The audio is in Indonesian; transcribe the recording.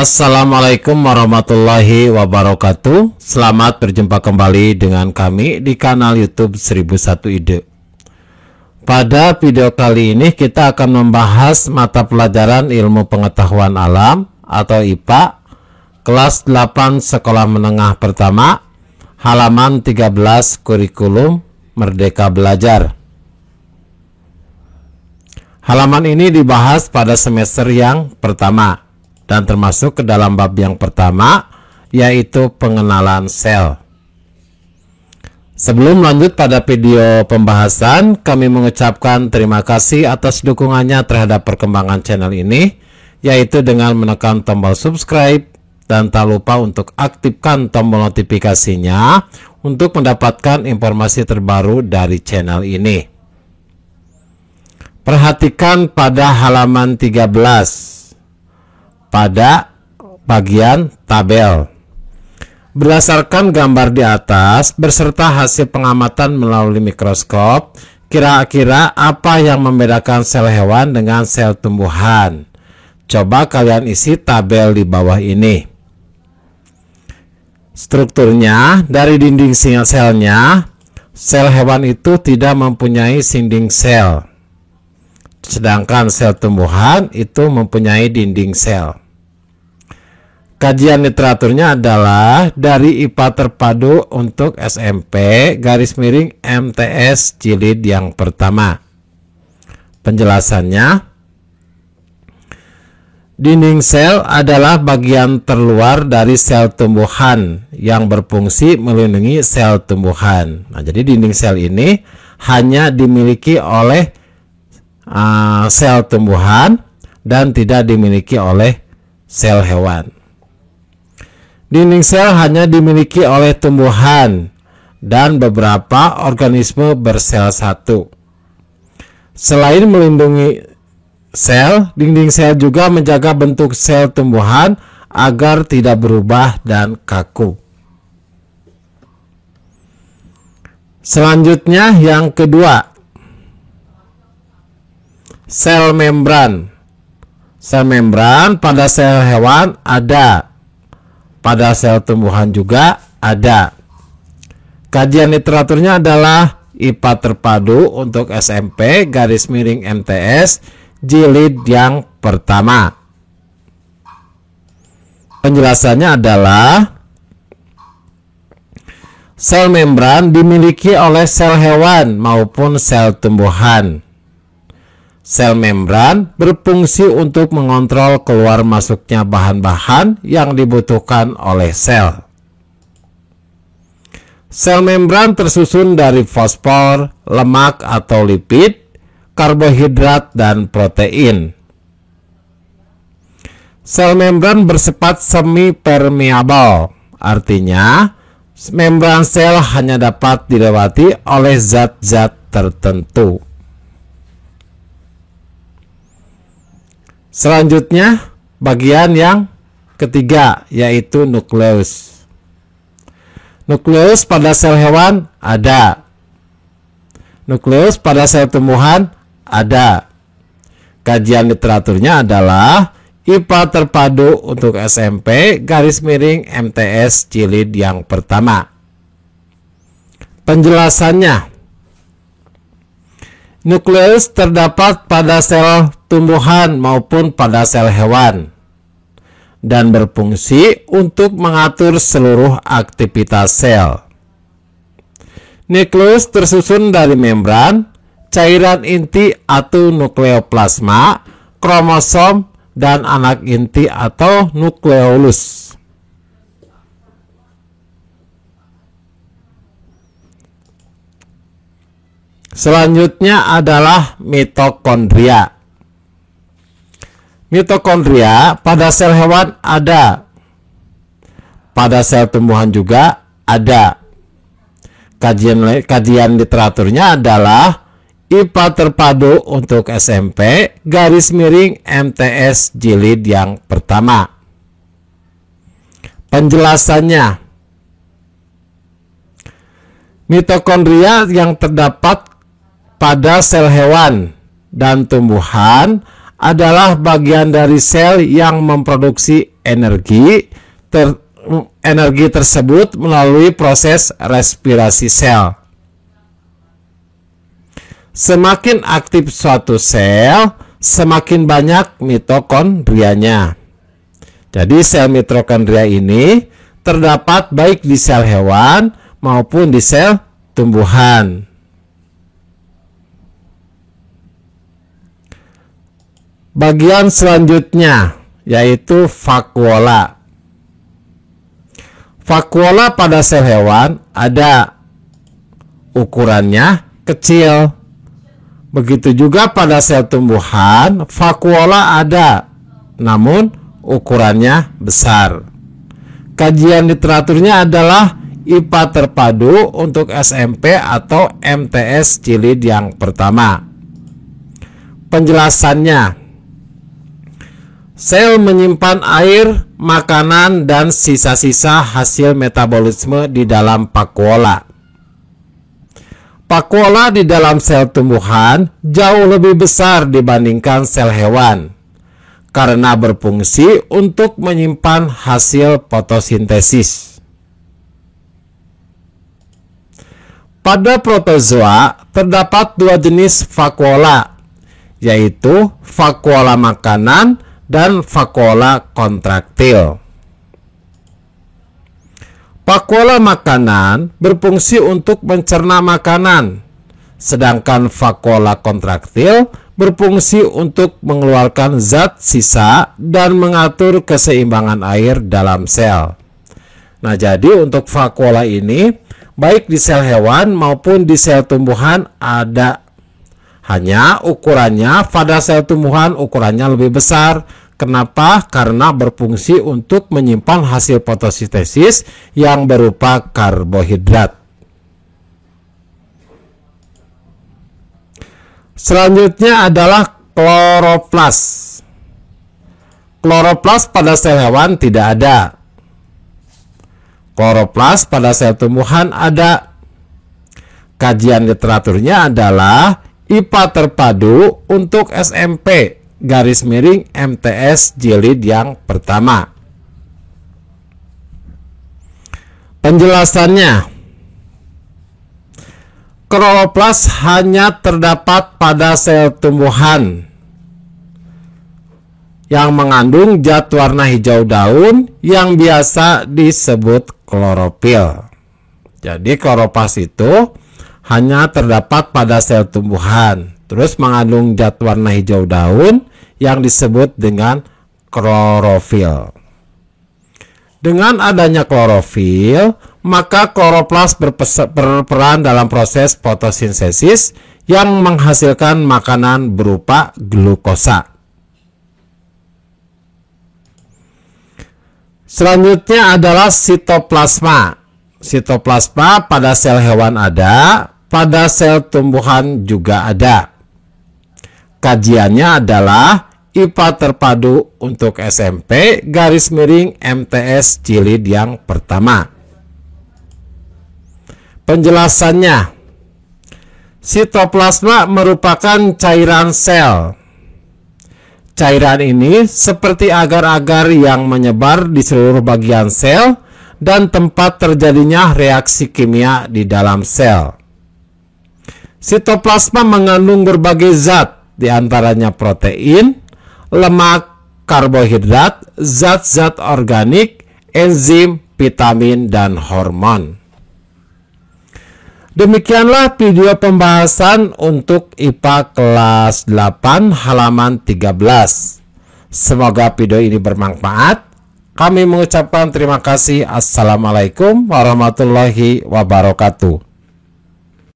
Assalamualaikum warahmatullahi wabarakatuh. Selamat berjumpa kembali dengan kami di kanal YouTube 1001 Ide. Pada video kali ini kita akan membahas mata pelajaran Ilmu Pengetahuan Alam atau IPA kelas 8 Sekolah Menengah Pertama, halaman 13, kurikulum Merdeka Belajar. Halaman ini dibahas pada semester yang pertama dan termasuk ke dalam bab yang pertama, yaitu pengenalan sel. Sebelum lanjut pada video pembahasan, kami mengucapkan terima kasih atas dukungannya terhadap perkembangan channel ini, yaitu dengan menekan tombol subscribe dan tak lupa untuk aktifkan tombol notifikasinya untuk mendapatkan informasi terbaru dari channel ini. Perhatikan pada halaman 13 pada bagian tabel. Berdasarkan gambar di atas beserta hasil pengamatan melalui mikroskop, kira-kira apa yang membedakan sel hewan dengan sel tumbuhan? Coba kalian isi tabel di bawah ini. Strukturnya, dari dinding selnya, sel hewan itu tidak mempunyai dinding sel, sedangkan sel tumbuhan itu mempunyai dinding sel. Kajian literaturnya adalah dari IPA Terpadu untuk SMP _MTS jilid yang pertama. Penjelasannya, dinding sel adalah bagian terluar dari sel tumbuhan yang berfungsi melindungi sel tumbuhan. Nah, jadi dinding sel ini hanya dimiliki oleh sel tumbuhan dan tidak dimiliki oleh sel hewan. Dinding sel hanya dimiliki oleh tumbuhan dan beberapa organisme bersel satu. Selain melindungi sel, dinding sel juga menjaga bentuk sel tumbuhan agar tidak berubah dan kaku. Selanjutnya yang kedua, sel membran. Sel membran pada sel hewan ada, pada sel tumbuhan juga ada. Kajian literaturnya adalah IPA Terpadu untuk SMP _MTS jilid yang pertama. Penjelasannya adalah sel membran dimiliki oleh sel hewan maupun sel tumbuhan. Sel membran berfungsi untuk mengontrol keluar masuknya bahan-bahan yang dibutuhkan oleh sel. Sel membran tersusun dari fosfor, lemak atau lipid, karbohidrat, dan protein. Sel membran bersifat semi-permeable, artinya membran sel hanya dapat dilewati oleh zat-zat tertentu. Selanjutnya, bagian yang ketiga, yaitu nukleus. Nukleus pada sel hewan ada. Nukleus pada sel tumbuhan ada. Kajian literaturnya adalah IPA Terpadu untuk SMP _MTS jilid yang pertama. Penjelasannya, nukleus terdapat pada sel tumbuhan maupun pada sel hewan dan berfungsi untuk mengatur seluruh aktivitas sel. Nukleus tersusun dari membran, cairan inti atau nukleoplasma, kromosom, dan anak inti atau nukleolus. Selanjutnya adalah mitokondria. Mitokondria pada sel hewan ada, pada sel tumbuhan juga ada. Kajian literaturnya adalah IPA Terpadu untuk SMP _MTS jilid yang pertama. Penjelasannya, mitokondria yang terdapat pada sel hewan dan tumbuhan adalah bagian dari sel yang memproduksi energi. Energi tersebut melalui proses respirasi sel. Semakin aktif suatu sel, semakin banyak mitokondrianya. Jadi sel mitokondria ini terdapat baik di sel hewan maupun di sel tumbuhan. Bagian selanjutnya yaitu vakuola. Vakuola pada sel hewan ada ukurannya kecil. Begitu juga pada sel tumbuhan, vakuola ada, namun ukurannya besar. Kajian literaturnya adalah IPA terpadu untuk SMP atau MTS jilid yang pertama. Penjelasannya, sel menyimpan air, makanan, dan sisa-sisa hasil metabolisme di dalam vakuola. Vakuola di dalam sel tumbuhan jauh lebih besar dibandingkan sel hewan karena berfungsi untuk menyimpan hasil fotosintesis. Pada protozoa terdapat dua jenis vakuola, yaitu vakuola makanan dan vakuola kontraktil. Vakuola makanan berfungsi untuk mencerna makanan, sedangkan vakuola kontraktil berfungsi untuk mengeluarkan zat sisa dan mengatur keseimbangan air dalam sel. Nah, jadi untuk vakuola ini baik di sel hewan maupun di sel tumbuhan ada. Hanya ukurannya pada sel tumbuhan ukurannya lebih besar. Kenapa? Karena berfungsi untuk menyimpan hasil fotosintesis yang berupa karbohidrat. Selanjutnya adalah kloroplas. Kloroplas pada sel hewan tidak ada. Kloroplas pada sel tumbuhan ada. Kajian literaturnya adalah IPA terpadu untuk SMP _MTS jilid yang pertama. Penjelasannya, kloroplas hanya terdapat pada sel tumbuhan yang mengandung zat warna hijau daun yang biasa disebut klorofil. Jadi kloroplas itu hanya terdapat pada sel tumbuhan, terus mengandung zat warna hijau daun yang disebut dengan klorofil. Dengan adanya klorofil, maka kloroplas berperan dalam proses fotosintesis yang menghasilkan makanan berupa glukosa. Selanjutnya adalah sitoplasma. Sitoplasma pada sel hewan ada, pada sel tumbuhan juga ada. Kajiannya adalah IPA terpadu untuk SMP _MTS jilid yang pertama. Penjelasannya, sitoplasma merupakan cairan sel. Cairan ini seperti agar-agar yang menyebar di seluruh bagian sel dan tempat terjadinya reaksi kimia di dalam sel. Sitoplasma mengandung berbagai zat, di antaranya protein, lemak, karbohidrat, zat-zat organik, enzim, vitamin, dan hormon. Demikianlah video pembahasan untuk IPA kelas 8 halaman 13. Semoga video ini bermanfaat. Kami mengucapkan terima kasih. Assalamualaikum warahmatullahi wabarakatuh.